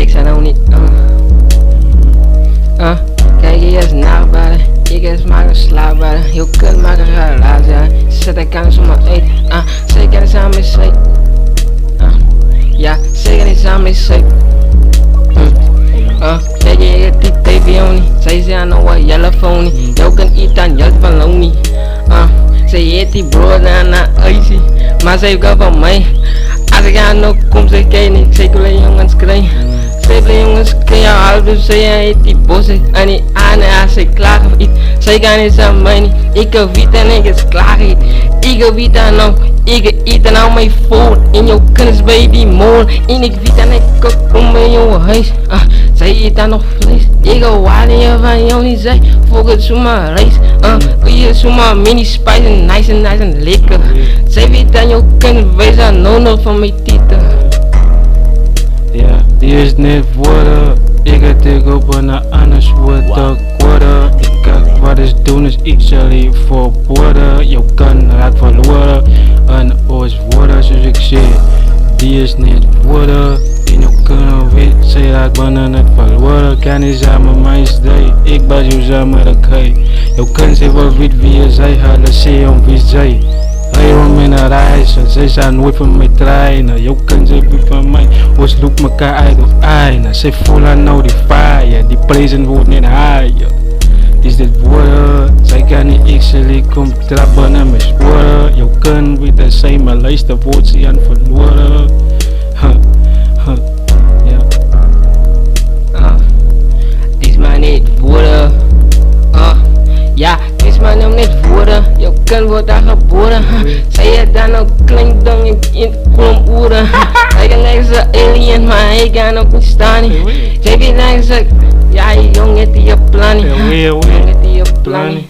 Ik zei nou niet, kijk, je is nachtbaden, ik is maar een slaapbaden. Je kunt maar een relatie, zet ik kan zomaar eten, zeker niet samen is zeker. Ja, zeker niet samen is zeker. Kijk, je hebt die tv on niet, zij zijn nou wat telefoon niet. Jou kan iets aan jou van niet. Zij heet die brood naar icy, maar zij gaat van mij. Als ik aan nog kom, zij kijkt niet, zeker jongens krijgen. Zeker jongens krijgen half, dus zij heet die bossen. En die aan en als zij klagen voor iets, zij gaan niet aan mij niet. Ik heb wiet en ik is klaar niet. Ik heb wiet en nou, ik heb eten aan mijn phone. In jouw kennis bij die mol. En ik wiet en ik kom bij jouw huis. Zij eet dan nog vlees. Ik heb waarde van jou niet zij. Volgens zomaar reis. Je zomaar mini spice en nice en lekker. Zij weet aan jou kennis, wij zijn nog van mijn titel. Ja, die is niet worden. Ik ga tegen op een anders worden. Ik kijk wat is doen is ik zal je voor worden. Je kan raak verloren. En ooit worden zoals ik zeg. Die is niet worden. En je kan weet, zij raak bijna net verloren. Kan niet samen mij stay. Ik ben jou samen de kei. Je kan ze wel weten wie je zij hadden, zie om wie zij. Hij wil me naar reizen, zij zijn nooit van mij trainen. Je kan ze wie van mij, ons loop mekaar uit of einde. Zij voelen nou die fire, die prijzen wordt niet higher. Is dit woorden, zij kan niet ik zal kom trappen en me sporen. Je kan weten, zij maar luister wordt ze aan verloren. Is maar niet woorden. Ja, is maar nou niet woorden. Je kan worden geboren. Zij het dan ook klinkt dan in klomp oeren. Hij kan zeggen ze alien, maar hij kan ook niet staan. Zij kan zeggen ze, ja jongen die je plan niet. Jongen die je plan niet.